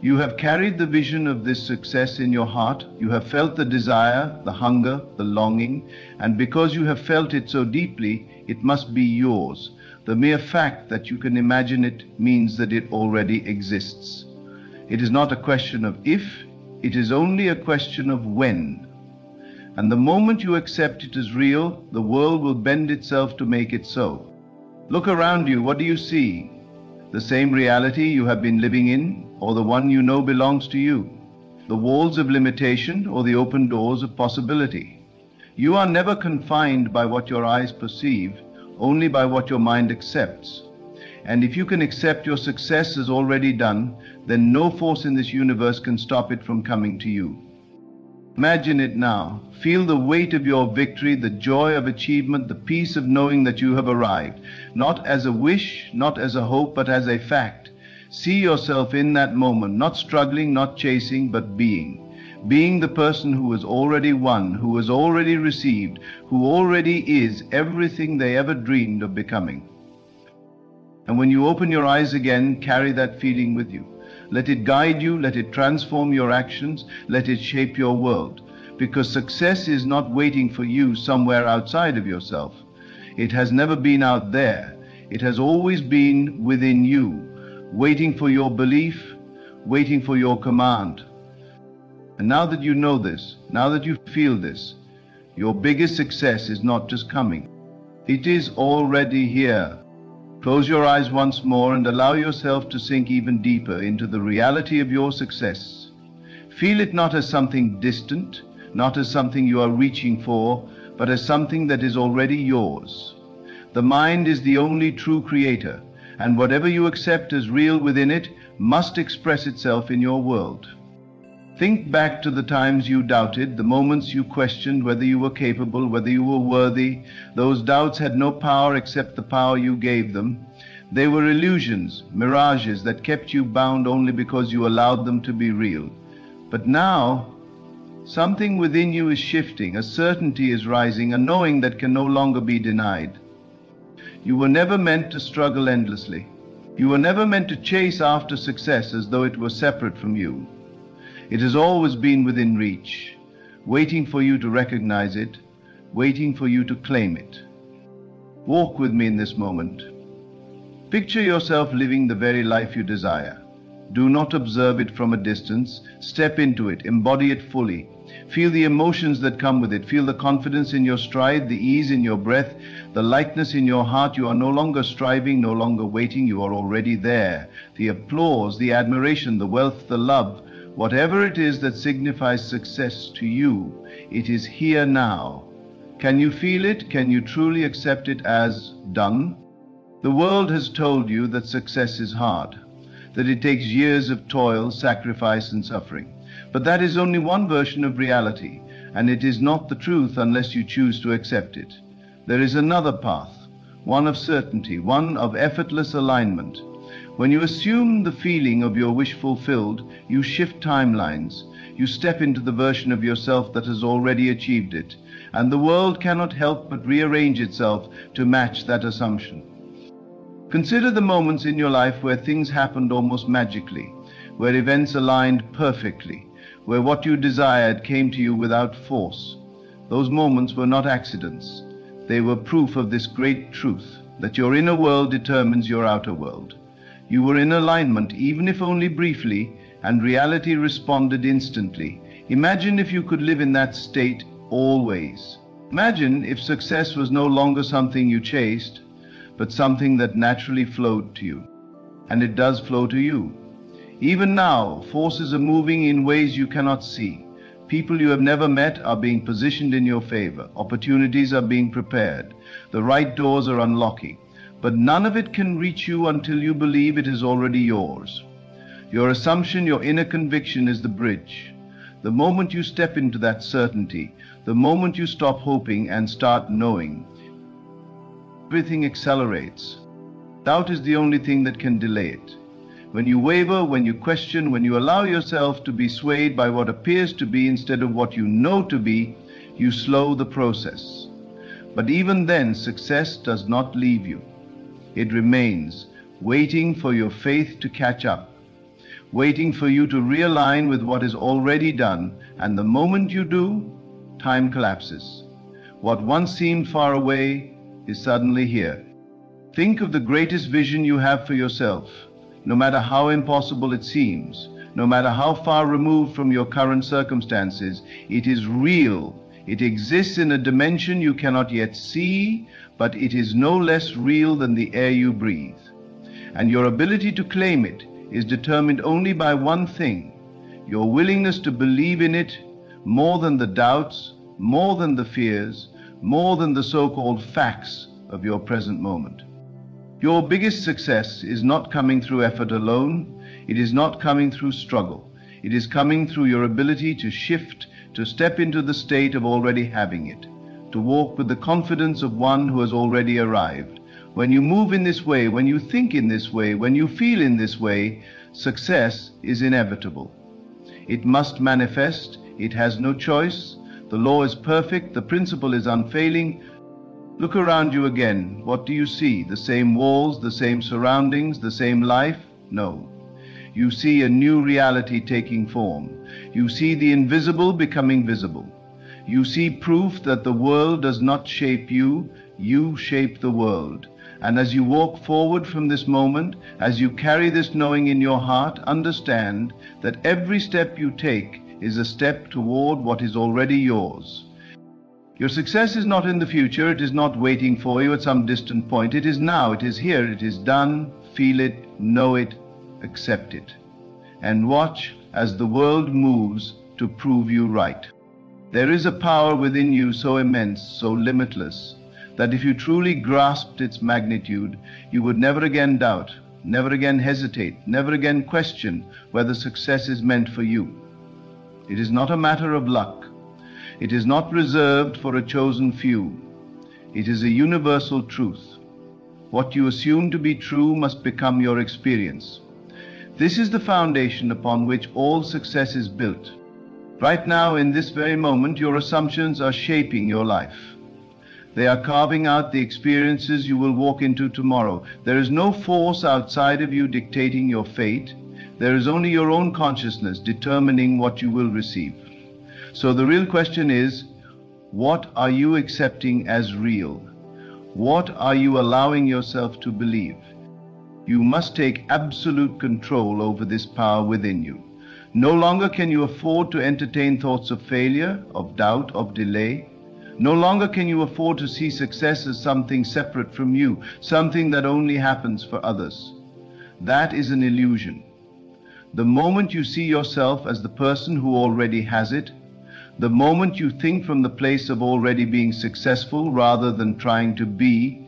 You have carried the vision of this success in your heart. You have felt the desire, the hunger, the longing, and because you have felt it so deeply, it must be yours. The mere fact that you can imagine it means that it already exists. It is not a question of if, it is only a question of when. And the moment you accept it as real, the world will bend itself to make it so. Look around you, what do you see? The same reality you have been living in, or the one you know belongs to you? The walls of limitation or the open doors of possibility? You are never confined by what your eyes perceive, only by what your mind accepts. And if you can accept your success as already done, then no force in this universe can stop it from coming to you. Imagine it now. Feel the weight of your victory, the joy of achievement, the peace of knowing that you have arrived, not as a wish, not as a hope, but as a fact. See yourself in that moment, not struggling, not chasing, but being. Being the person who has already won, who has already received, who already is everything they ever dreamed of becoming. And when you open your eyes again, carry that feeling with you. Let it guide you, let it transform your actions, let it shape your world. Because success is not waiting for you somewhere outside of yourself. It has never been out there. It has always been within you, waiting for your belief, waiting for your command. And now that you know this, now that you feel this, your biggest success is not just coming. It is already here. Close your eyes once more and allow yourself to sink even deeper into the reality of your success. Feel it not as something distant, not as something you are reaching for, but as something that is already yours. The mind is the only true creator, and whatever you accept as real within it must express itself in your world. Think back to the times you doubted, the moments you questioned whether you were capable, whether you were worthy. Those doubts had no power except the power you gave them. They were illusions, mirages that kept you bound only because you allowed them to be real. But now, something within you is shifting, a certainty is rising, a knowing that can no longer be denied. You were never meant to struggle endlessly. You were never meant to chase after success as though it were separate from you. It has always been within reach, waiting for you to recognize it, waiting for you to claim it. Walk with me in this moment. Picture yourself living the very life you desire. Do not observe it from a distance. Step into it, embody it fully. Feel the emotions that come with it. Feel the confidence in your stride, the ease in your breath, the lightness in your heart. You are no longer striving, no longer waiting. You are already there. The applause, the admiration, the wealth, the love, whatever it is that signifies success to you, it is here now. Can you feel it? Can you truly accept it as done? The world has told you that success is hard, that it takes years of toil, sacrifice, and suffering. But that is only one version of reality, and it is not the truth unless you choose to accept it. There is another path, one of certainty, one of effortless alignment. When you assume the feeling of your wish fulfilled, you shift timelines. You step into the version of yourself that has already achieved it, and the world cannot help but rearrange itself to match that assumption. Consider the moments in your life where things happened almost magically, where events aligned perfectly, where what you desired came to you without force. Those moments were not accidents. They were proof of this great truth, that your inner world determines your outer world. You were in alignment, even if only briefly, and reality responded instantly. Imagine if you could live in that state always. Imagine if success was no longer something you chased, but something that naturally flowed to you. And it does flow to you. Even now, forces are moving in ways you cannot see. People you have never met are being positioned in your favor. Opportunities are being prepared. The right doors are unlocking. But none of it can reach you until you believe it is already yours. Your assumption, your inner conviction is the bridge. The moment you step into that certainty, the moment you stop hoping and start knowing, everything accelerates. Doubt is the only thing that can delay it. When you waver, when you question, when you allow yourself to be swayed by what appears to be instead of what you know to be, you slow the process. But even then, success does not leave you. It remains, waiting for your faith to catch up, waiting for you to realign with what is already done, and the moment you do, time collapses. What once seemed far away is suddenly here. Think of the greatest vision you have for yourself. No matter how impossible it seems, no matter how far removed from your current circumstances, it is real. It exists in a dimension you cannot yet see, but it is no less real than the air you breathe. And your ability to claim it is determined only by one thing: your willingness to believe in it more than the doubts, more than the fears, more than the so-called facts of your present moment. Your biggest success is not coming through effort alone. It is not coming through struggle. It is coming through your ability to shift, to step into the state of already having it, to walk with the confidence of one who has already arrived. When you move in this way, when you think in this way, when you feel in this way, success is inevitable. It must manifest. It has no choice. The law is perfect. The principle is unfailing. Look around you again. What do you see? The same walls, the same surroundings, the same life? No. You see a new reality taking form. You see the invisible becoming visible. You see proof that the world does not shape you, you shape the world. And as you walk forward from this moment, as you carry this knowing in your heart, understand that every step you take is a step toward what is already yours. Your success is not in the future, it is not waiting for you at some distant point. It is now, it is here, it is done. Feel it, know it, accept it. And watch as the world moves to prove you right. There is a power within you so immense, so limitless, that if you truly grasped its magnitude, you would never again doubt, never again hesitate, never again question whether success is meant for you. It is not a matter of luck. It is not reserved for a chosen few. It is a universal truth. What you assume to be true must become your experience. This is the foundation upon which all success is built. Right now, in this very moment, your assumptions are shaping your life. They are carving out the experiences you will walk into tomorrow. There is no force outside of you dictating your fate. There is only your own consciousness determining what you will receive. So the real question is, what are you accepting as real? What are you allowing yourself to believe? You must take absolute control over this power within you. No longer can you afford to entertain thoughts of failure, of doubt, of delay. No longer can you afford to see success as something separate from you, something that only happens for others. That is an illusion. The moment you see yourself as the person who already has it, the moment you think from the place of already being successful rather than trying to be,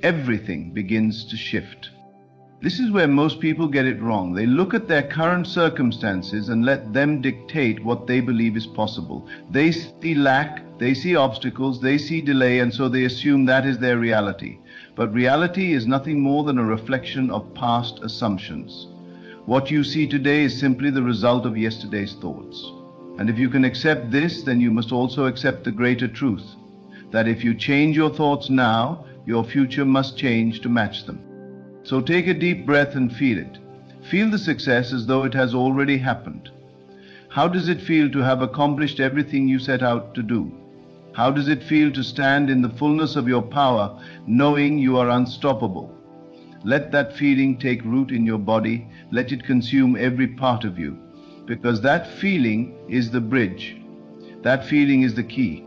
everything begins to shift. This is where most people get it wrong. They look at their current circumstances and let them dictate what they believe is possible. They see lack, they see obstacles, they see delay, and so they assume that is their reality. But reality is nothing more than a reflection of past assumptions. What you see today is simply the result of yesterday's thoughts. And if you can accept this, then you must also accept the greater truth, that if you change your thoughts now, your future must change to match them. So take a deep breath and feel it. Feel the success as though it has already happened. How does it feel to have accomplished everything you set out to do? How does it feel to stand in the fullness of your power, knowing you are unstoppable? Let that feeling take root in your body. Let it consume every part of you, because that feeling is the bridge. That feeling is the key.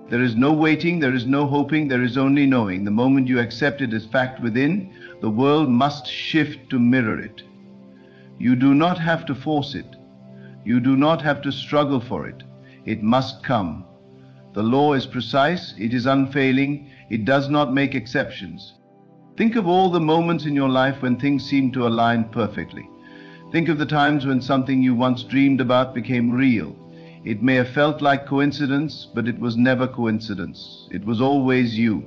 There is no waiting, there is no hoping, there is only knowing. The moment you accept it as fact within, the world must shift to mirror it. You do not have to force it. You do not have to struggle for it. It must come. The law is precise, it is unfailing, it does not make exceptions. Think of all the moments in your life when things seem to align perfectly. Think of the times when something you once dreamed about became real. It may have felt like coincidence, but it was never coincidence. It was always you.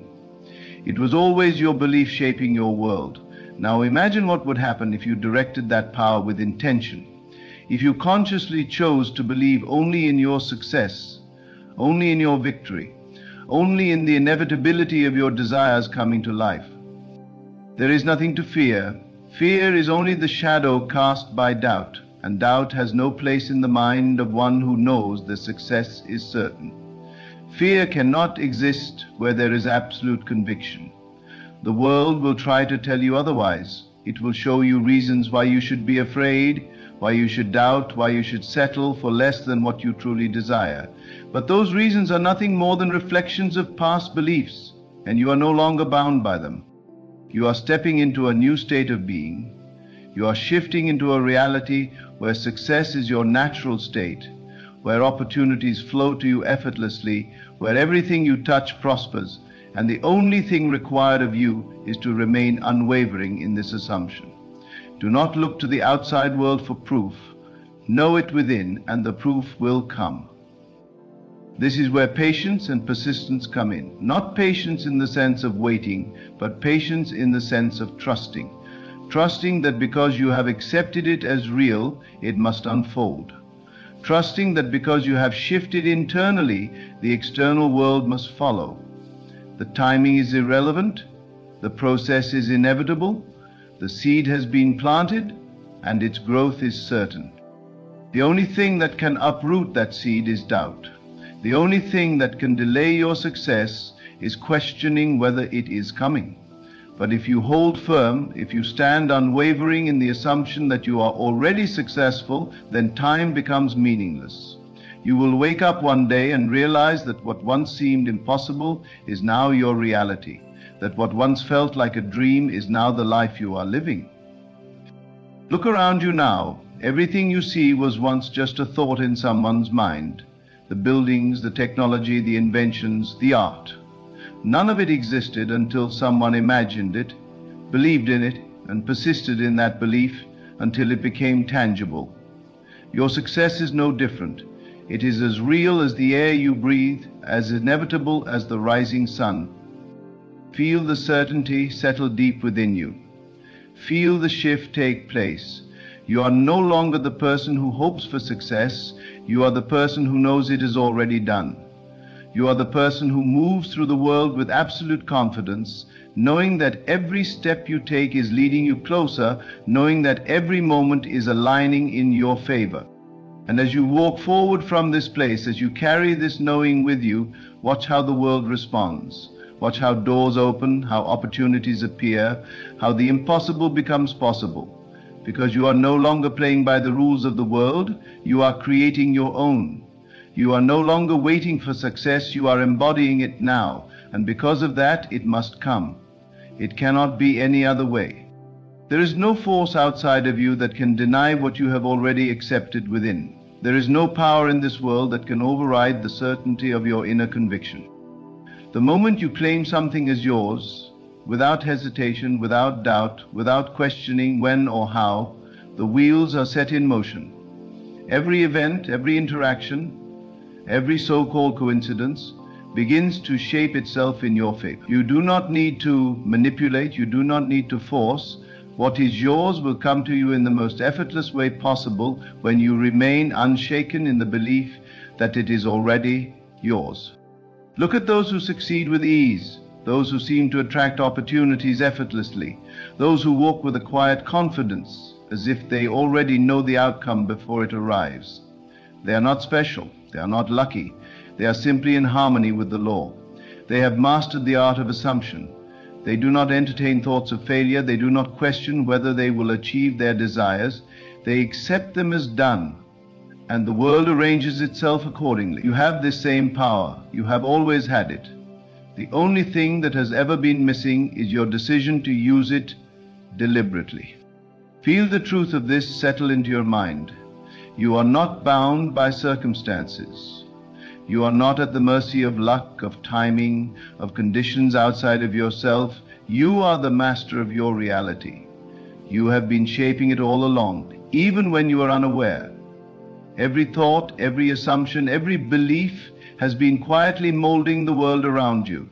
It was always your belief shaping your world. Now imagine what would happen if you directed that power with intention. If you consciously chose to believe only in your success, only in your victory, only in the inevitability of your desires coming to life. There is nothing to fear. Fear is only the shadow cast by doubt, and doubt has no place in the mind of one who knows that success is certain. Fear cannot exist where there is absolute conviction. The world will try to tell you otherwise. It will show you reasons why you should be afraid, why you should doubt, why you should settle for less than what you truly desire. But those reasons are nothing more than reflections of past beliefs, and you are no longer bound by them. You are stepping into a new state of being. You are shifting into a reality where success is your natural state, where opportunities flow to you effortlessly, where everything you touch prospers, and the only thing required of you is to remain unwavering in this assumption. Do not look to the outside world for proof. Know it within, and the proof will come. This is where patience and persistence come in. Not patience in the sense of waiting, but patience in the sense of trusting. Trusting that because you have accepted it as real, it must unfold. Trusting that because you have shifted internally, the external world must follow. The timing is irrelevant, the process is inevitable, the seed has been planted, and its growth is certain. The only thing that can uproot that seed is doubt. The only thing that can delay your success is questioning whether it is coming. But if you hold firm, if you stand unwavering in the assumption that you are already successful, then time becomes meaningless. You will wake up one day and realize that what once seemed impossible is now your reality, that what once felt like a dream is now the life you are living. Look around you now. Everything you see was once just a thought in someone's mind. The buildings, the technology, the inventions, the art. None of it existed until someone imagined it, believed in it, and persisted in that belief until it became tangible. Your success is no different. It is as real as the air you breathe, as inevitable as the rising sun. Feel the certainty settle deep within you. Feel the shift take place. You are no longer the person who hopes for success. You are the person who knows it is already done. You are the person who moves through the world with absolute confidence, knowing that every step you take is leading you closer, knowing that every moment is aligning in your favor. And as you walk forward from this place, as you carry this knowing with you, watch how the world responds. Watch how doors open, how opportunities appear, how the impossible becomes possible. Because you are no longer playing by the rules of the world, you are creating your own. You are no longer waiting for success, you are embodying it now. And because of that, it must come. It cannot be any other way. There is no force outside of you that can deny what you have already accepted within. There is no power in this world that can override the certainty of your inner conviction. The moment you claim something as yours, without hesitation, without doubt, without questioning when or how, the wheels are set in motion. Every event, every interaction, every so-called coincidence begins to shape itself in your favor. You do not need to manipulate, you do not need to force. What is yours will come to you in the most effortless way possible when you remain unshaken in the belief that it is already yours. Look at those who succeed with ease, those who seem to attract opportunities effortlessly, those who walk with a quiet confidence, as if they already know the outcome before it arrives. They are not special, they are not lucky, they are simply in harmony with the law. They have mastered the art of assumption. They do not entertain thoughts of failure, they do not question whether they will achieve their desires, they accept them as done, and the world arranges itself accordingly. You have this same power, you have always had it. The only thing that has ever been missing is your decision to use it deliberately. Feel the truth of this settle into your mind. You are not bound by circumstances. You are not at the mercy of luck, of timing, of conditions outside of yourself. You are the master of your reality. You have been shaping it all along, even when you are unaware. Every thought, every assumption, every belief has been quietly molding the world around you,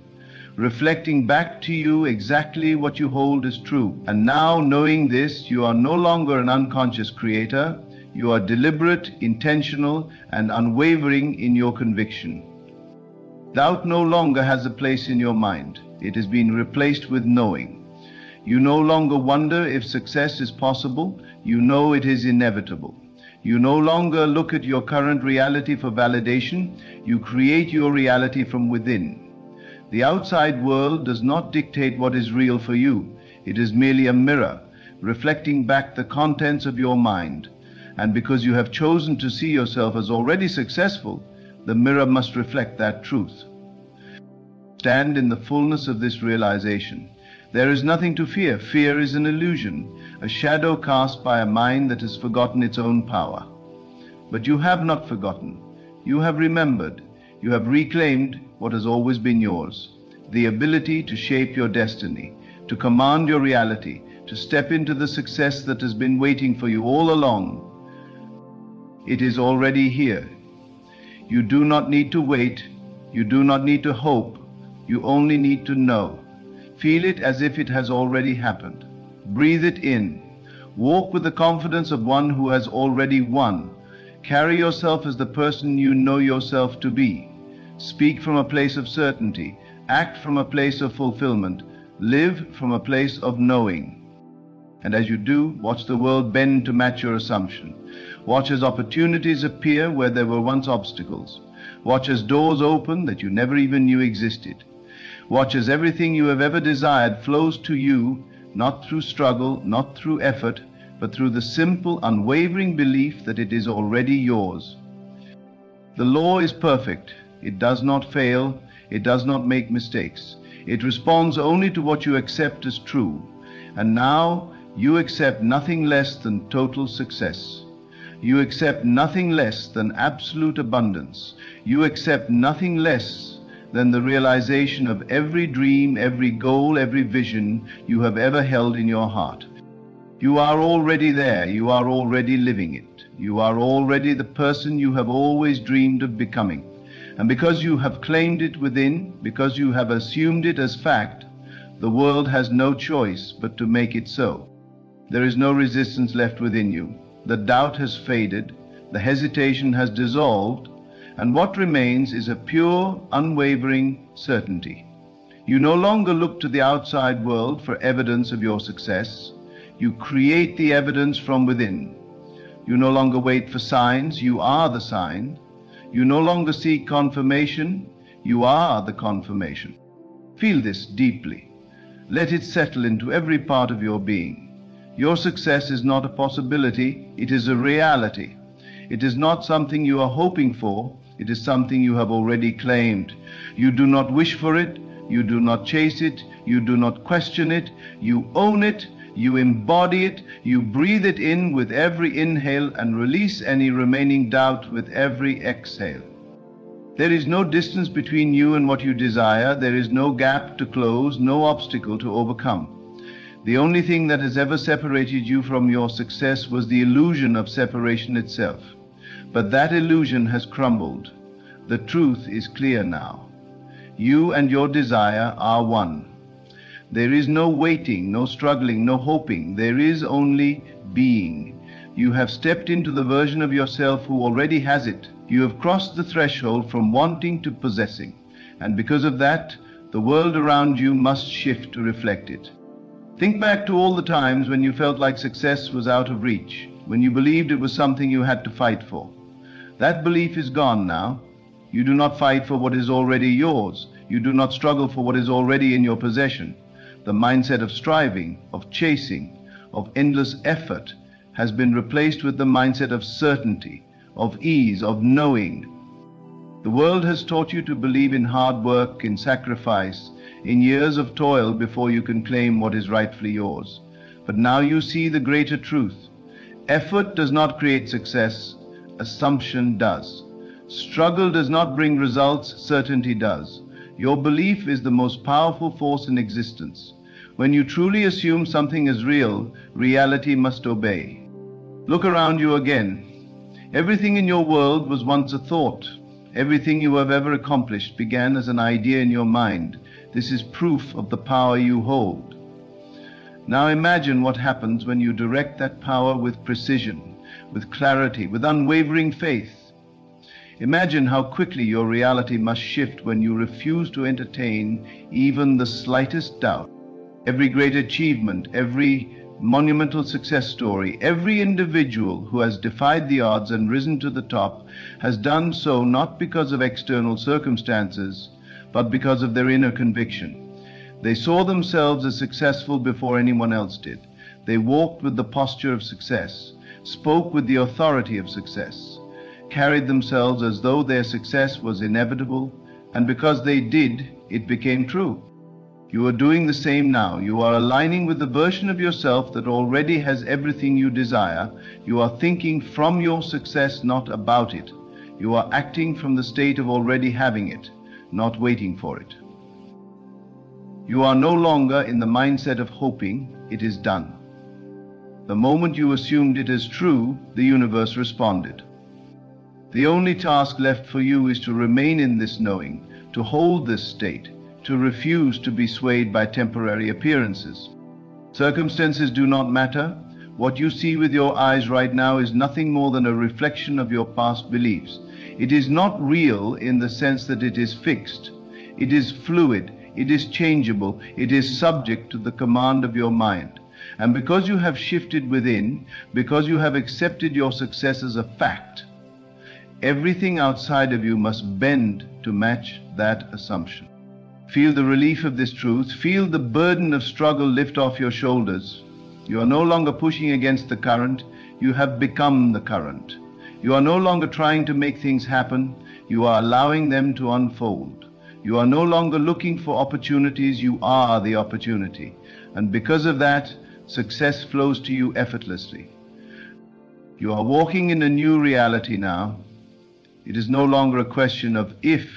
reflecting back to you exactly what you hold as true. And now, knowing this, you are no longer an unconscious creator. You are deliberate, intentional, and unwavering in your conviction. Doubt no longer has a place in your mind. It has been replaced with knowing. You no longer wonder if success is possible. You know it is inevitable. You no longer look at your current reality for validation. You create your reality from within. The outside world does not dictate what is real for you. It is merely a mirror, reflecting back the contents of your mind. And because you have chosen to see yourself as already successful, the mirror must reflect that truth. Stand in the fullness of this realization. There is nothing to fear. Fear is an illusion, a shadow cast by a mind that has forgotten its own power. But you have not forgotten. You have remembered. You have reclaimed what has always been yours, the ability to shape your destiny, to command your reality, to step into the success that has been waiting for you all along. It is already here. You do not need to wait. You do not need to hope. You only need to know. Feel it as if it has already happened. Breathe it in. Walk with the confidence of one who has already won. Carry yourself as the person you know yourself to be. Speak from a place of certainty. Act from a place of fulfillment. Live from a place of knowing. And as you do, watch the world bend to match your assumption. Watch as opportunities appear where there were once obstacles. Watch as doors open that you never even knew existed. Watch as everything you have ever desired flows to you, not through struggle, not through effort, but through the simple, unwavering belief that it is already yours. The law is perfect. It does not fail. It does not make mistakes. It responds only to what you accept as true. And now you accept nothing less than total success. You accept nothing less than absolute abundance. You accept nothing less than the realization of every dream, every goal, every vision you have ever held in your heart. You are already there. You are already living it. You are already the person you have always dreamed of becoming. And because you have claimed it within, because you have assumed it as fact, the world has no choice but to make it so. There is no resistance left within you. The doubt has faded, the hesitation has dissolved, and what remains is a pure, unwavering certainty. You no longer look to the outside world for evidence of your success. You create the evidence from within. You no longer wait for signs, you are the sign. You no longer seek confirmation, you are the confirmation. Feel this deeply. Let it settle into every part of your being. Your success is not a possibility, it is a reality. It is not something you are hoping for, it is something you have already claimed. You do not wish for it, you do not chase it, you do not question it, you own it, you embody it, you breathe it in with every inhale and release any remaining doubt with every exhale. There is no distance between you and what you desire, there is no gap to close, no obstacle to overcome. The only thing that has ever separated you from your success was the illusion of separation itself. But that illusion has crumbled. The truth is clear now. You and your desire are one. There is no waiting, no struggling, no hoping. There is only being. You have stepped into the version of yourself who already has it. You have crossed the threshold from wanting to possessing. And because of that, the world around you must shift to reflect it. Think back to all the times when you felt like success was out of reach, when you believed it was something you had to fight for. That belief is gone now. You do not fight for what is already yours. You do not struggle for what is already in your possession. The mindset of striving, of chasing, of endless effort has been replaced with the mindset of certainty, of ease, of knowing. The world has taught you to believe in hard work, in sacrifice, in years of toil before you can claim what is rightfully yours. But now you see the greater truth. Effort does not create success, assumption does. Struggle does not bring results, certainty does. Your belief is the most powerful force in existence. When you truly assume something is real, reality must obey. Look around you again. Everything in your world was once a thought. Everything you have ever accomplished began as an idea in your mind. This is proof of the power you hold. Now imagine what happens when you direct that power with precision, with clarity, with unwavering faith. Imagine how quickly your reality must shift when you refuse to entertain even the slightest doubt. Every great achievement, every monumental success story, every individual who has defied the odds and risen to the top has done so not because of external circumstances, but because of their inner conviction. They saw themselves as successful before anyone else did. They walked with the posture of success, spoke with the authority of success, carried themselves as though their success was inevitable, and because they did, it became true. You are doing the same now. You are aligning with the version of yourself that already has everything you desire. You are thinking from your success, not about it. You are acting from the state of already having it, not waiting for it. You are no longer in the mindset of hoping. It is done. The moment you assumed it as true, the universe responded. The only task left for you is to remain in this knowing, to hold this state, to refuse to be swayed by temporary appearances. Circumstances do not matter. What you see with your eyes right now is nothing more than a reflection of your past beliefs. It is not real in the sense that it is fixed. It is fluid, it is changeable, it is subject to the command of your mind. And because you have shifted within, because you have accepted your success as a fact, everything outside of you must bend to match that assumption. Feel the relief of this truth. Feel the burden of struggle lift off your shoulders. You are no longer pushing against the current. You have become the current. You are no longer trying to make things happen. You are allowing them to unfold. You are no longer looking for opportunities. You are the opportunity. And because of that, success flows to you effortlessly. You are walking in a new reality now. It is no longer a question of if,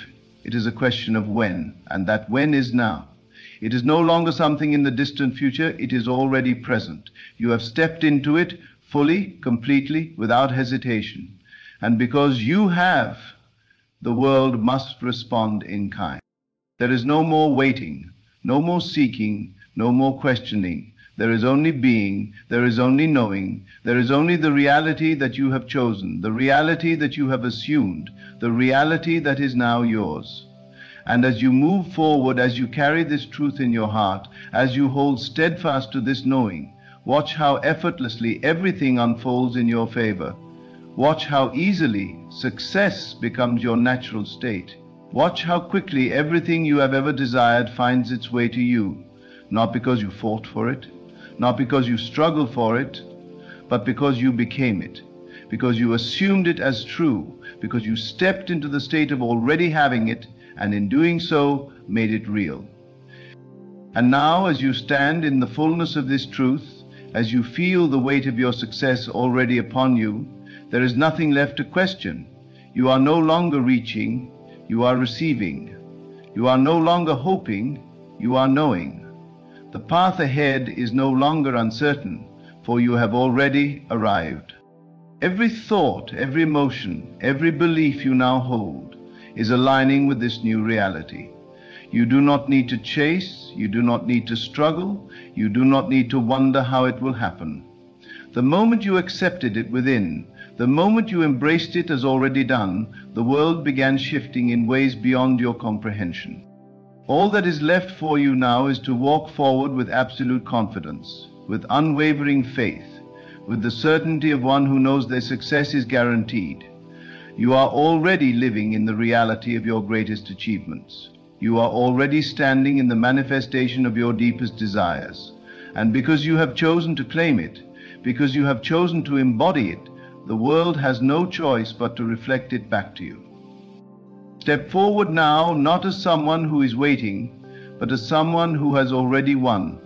it is a question of when, and that when is now. It is no longer something in the distant future, it is already present. You have stepped into it fully, completely, without hesitation. And because you have, the world must respond in kind. There is no more waiting, no more seeking, no more questioning. There is only being, there is only knowing, there is only the reality that you have chosen, the reality that you have assumed, the reality that is now yours. And as you move forward, as you carry this truth in your heart, as you hold steadfast to this knowing, watch how effortlessly everything unfolds in your favor. Watch how easily success becomes your natural state. Watch how quickly everything you have ever desired finds its way to you, not because you fought for it, not because you struggled for it, but because you became it, because you assumed it as true, because you stepped into the state of already having it, and in doing so, made it real. And now, as you stand in the fullness of this truth, as you feel the weight of your success already upon you, there is nothing left to question. You are no longer reaching, you are receiving. You are no longer hoping, you are knowing. The path ahead is no longer uncertain, for you have already arrived. Every thought, every emotion, every belief you now hold is aligning with this new reality. You do not need to chase, you do not need to struggle, you do not need to wonder how it will happen. The moment you accepted it within, the moment you embraced it as already done, the world began shifting in ways beyond your comprehension. All that is left for you now is to walk forward with absolute confidence, with unwavering faith, with the certainty of one who knows their success is guaranteed. You are already living in the reality of your greatest achievements. You are already standing in the manifestation of your deepest desires. And because you have chosen to claim it, because you have chosen to embody it, the world has no choice but to reflect it back to you. Step forward now, not as someone who is waiting, but as someone who has already won.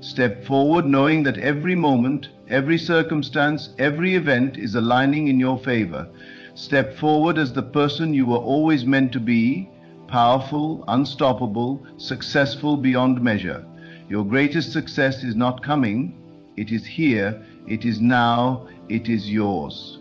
Step forward knowing that every moment, every circumstance, every event is aligning in your favor. Step forward as the person you were always meant to be, powerful, unstoppable, successful beyond measure. Your greatest success is not coming, it is here, it is now, it is yours.